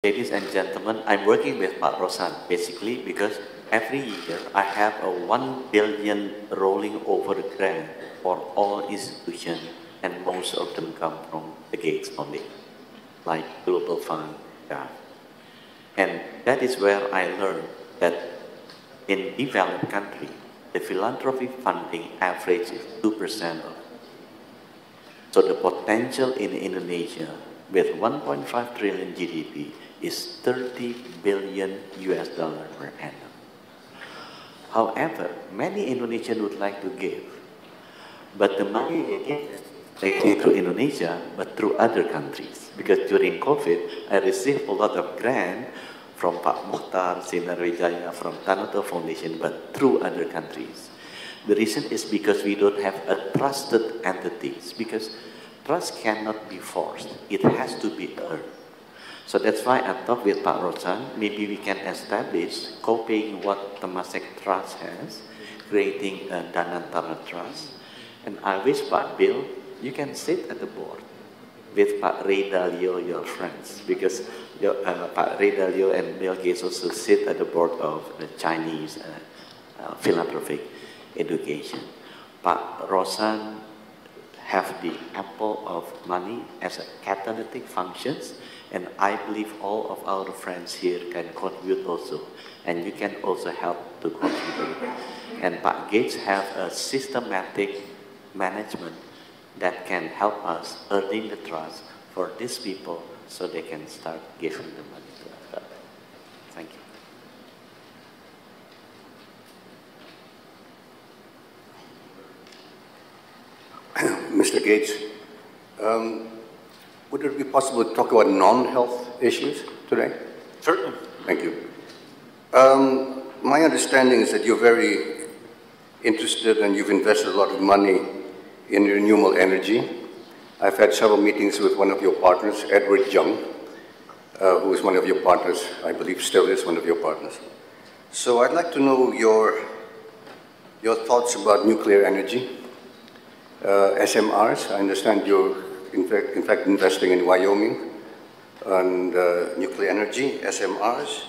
Ladies and gentlemen, I'm working with Pak Rosan basically because every year I have a 1 billion rolling over grant for all institutions, and most of them come from the Gates Foundation, like Global Fund. Yeah. And that is where I learned that in developed countries, the philanthropy funding average is 2% of. So the potential in Indonesia with 1.5 trillion GDP is 30 billion US dollar per annum. However, many Indonesians would like to give, but the money is through Indonesia, but through other countries. Because during COVID, I received a lot of grant from Pak Mukhtar, Sinar Wijaya, from Tanato Foundation, but through other countries. The reason is because we don't have a trusted entities, because trust cannot be forced. It has to be earned. So that's why I talked with Pak Rosan, maybe we can establish, copying what Temasek Trust has, creating a Danantara Trust. And I wish Pak Bill, you can sit at the board with Pak Ray Dalio, your friends, because Pak Ray Dalio and Bill Gates also sit at the board of the Chinese philanthropic education. Pak Rosan have the ample of money as a catalytic functions, and I believe all of our friends here can contribute also, and you can also help to contribute. And Pak Gates have a systematic management that can help us earning the trust for these people so they can start giving the money to us. Thank you. Mr. Gates, would it be possible to talk about non-health issues today? Certainly. Thank you. My understanding is that you're very interested and you've invested a lot of money in renewable energy. I've had several meetings with one of your partners, Edward Young, who is one of your partners, I believe still is one of your partners. So I'd like to know your thoughts about nuclear energy. SMRs, I understand you're in fact investing in Wyoming and nuclear energy, SMRs.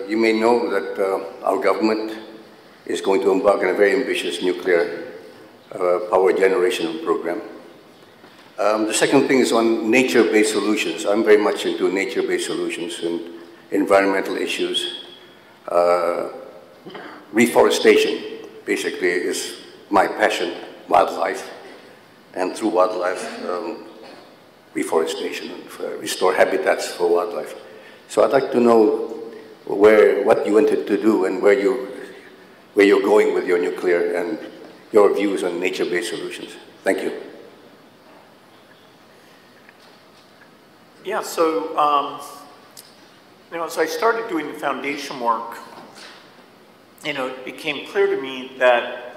You may know that our government is going to embark on a very ambitious nuclear power generation program. The second thing is on nature-based solutions. I'm very much into nature-based solutions and environmental issues. Reforestation, basically, is my passion. Wildlife, and through wildlife, reforestation, and restore habitats for wildlife. So I'd like to know what you wanted to do and where you're going with your nuclear and your views on nature-based solutions. Thank you. Yeah, so, as I started doing the foundation work, it became clear to me that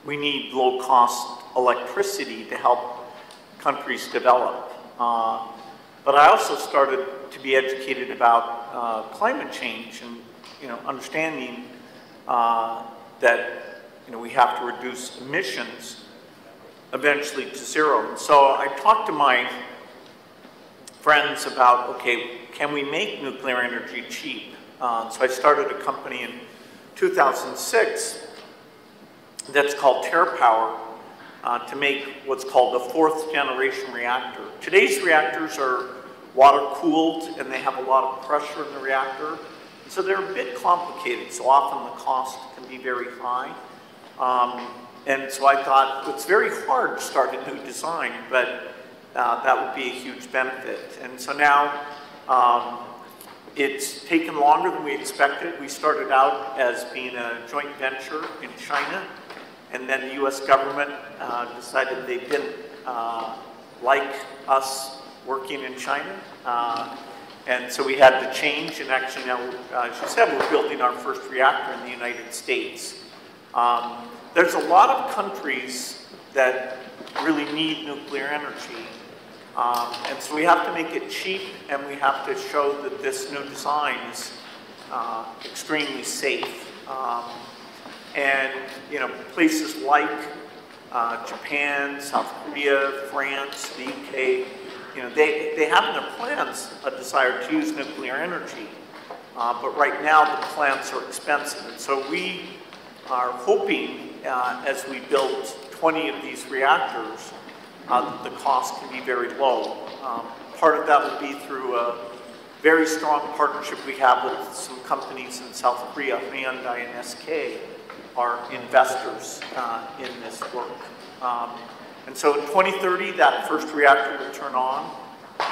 we need low-cost electricity to help countries develop. But I also started to be educated about climate change and, understanding that, we have to reduce emissions eventually to zero. And so I talked to my friends about, okay, can we make nuclear energy cheap? So I started a company in 2006 that's called TerraPower to make what's called a 4th generation reactor. Today's reactors are water cooled and they have a lot of pressure in the reactor. So they're a bit complicated, so often the cost can be very high. And so I thought, it's very hard to start a new design, but that would be a huge benefit. And so now it's taken longer than we expected. We started out as being a joint venture in China, and then the US government decided they didn't like us working in China. And so we had to change, and actually now, as you said, we're building our first reactor in the United States. There's a lot of countries that really need nuclear energy. And so we have to make it cheap, and we have to show that this new design is extremely safe. And places like Japan, South Korea, France, the UK, they have in their plans a desire to use nuclear energy, but right now the plants are expensive. And so we are hoping, as we build 20 of these reactors, that the cost can be very low. Part of that will be through a very strong partnership we have with some companies in South Korea. Hyundai and SK are investors in this work. And so in 2030, that first reactor will turn on.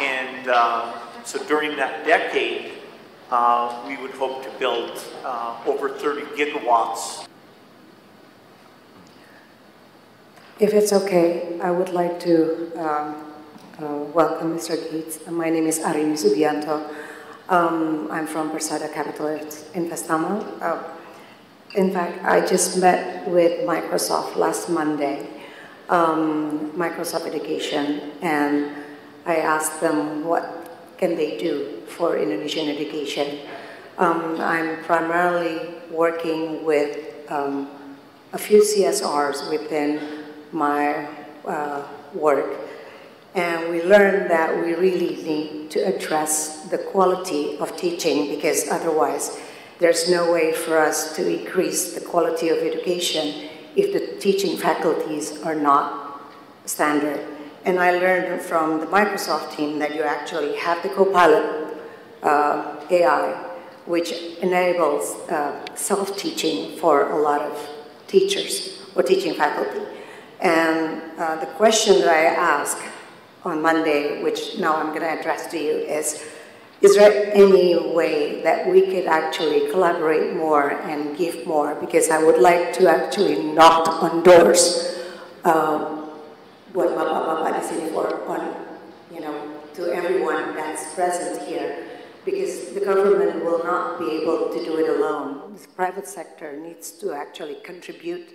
And so during that decade, we would hope to build over 30 gigawatts. If it's okay, I would like to welcome Mr. Gates. My name is Arini Subianto. I'm from Persada Capital Investama. In fact, I just met with Microsoft last Monday, Microsoft Education, and I asked them what can they do for Indonesian education. I'm primarily working with a few CSRs within my work, and we learned that we really need to address the quality of teaching, because otherwise there's no way for us to increase the quality of education if the teaching faculties are not standard. And I learned from the Microsoft team that you actually have the Copilot AI, which enables self-teaching for a lot of teachers or teaching faculty. And the question that I asked on Monday, which now I'm going to address to you, is there any way that we could actually collaborate more and give more? Because I would like to actually knock on doors. Buat bapak-bapak di sini to everyone that's present here, because the government will not be able to do it alone. The private sector needs to actually contribute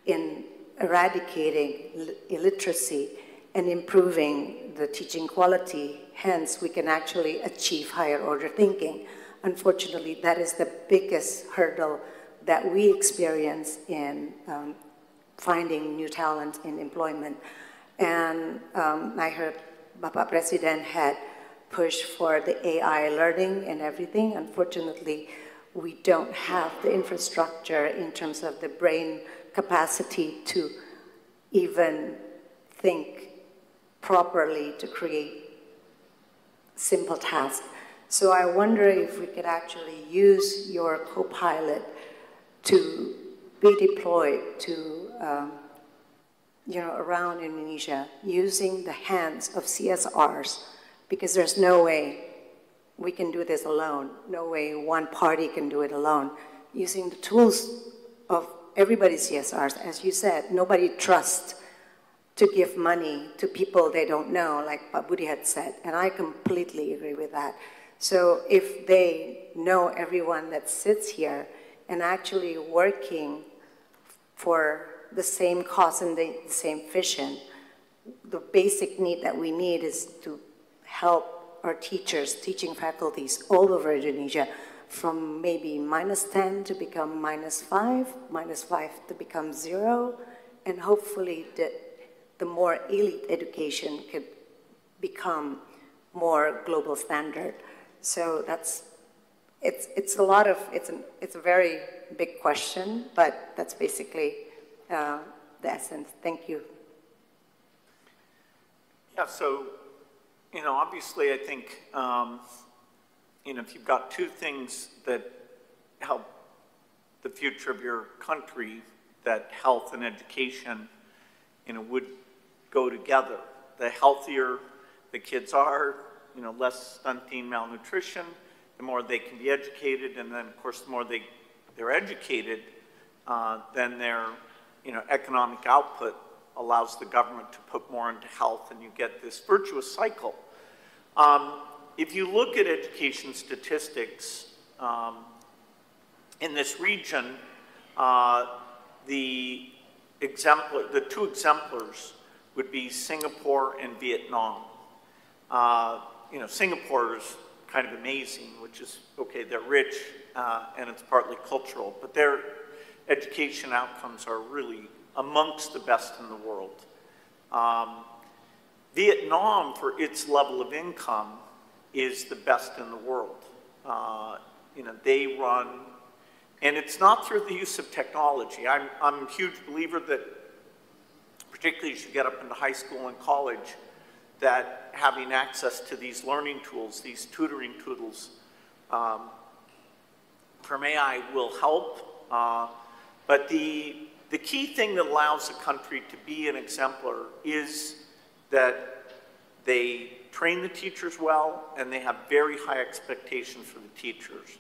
in eradicating illiteracy and improving the teaching quality. Hence, we can actually achieve higher order thinking. Unfortunately, that is the biggest hurdle that we experience in finding new talent in employment. And I heard Bapak Presiden had pushed for the AI learning and everything. Unfortunately, we don't have the infrastructure in terms of the brain capacity to even think properly to create simple tasks. So I wonder if we could actually use your Copilot to be deployed to around Indonesia, using the hands of CSRs, because there's no way we can do this alone. No way one party can do it alone. Using the tools of everybody's CSRs, as you said, nobody trusts to give money to people they don't know, like Pak Budi had said, and I completely agree with that. So if they know everyone that sits here and actually working for the same cause and the same vision, the basic need that we need is to help our teachers, teaching faculties all over Indonesia, from maybe -10 to become -5, -5 to become 0, and hopefully the more elite education could become more global standard. So it's a very big question, but that's basically the essence. Thank you. Yeah, so, obviously I think, if you've got two things that help the future of your country, that health and education, would go together. The healthier the kids are, less stunting, malnutrition, the more they can be educated, and then, of course, the more they're educated, then their, economic output allows the government to put more into health, and you get this virtuous cycle. If you look at education statistics in this region, the two exemplars would be Singapore and Vietnam. Singapore is kind of amazing, which is, okay, they're rich and it's partly cultural, but their education outcomes are really amongst the best in the world. Vietnam, for its level of income, is the best in the world. They run, and it's not through the use of technology. I'm a huge believer that, particularly as you get up into high school and college, that having access to these learning tools, these tutoring tools from AI will help. But the key thing that allows a country to be an exemplar is that they train the teachers well, and they have very high expectations for the teachers.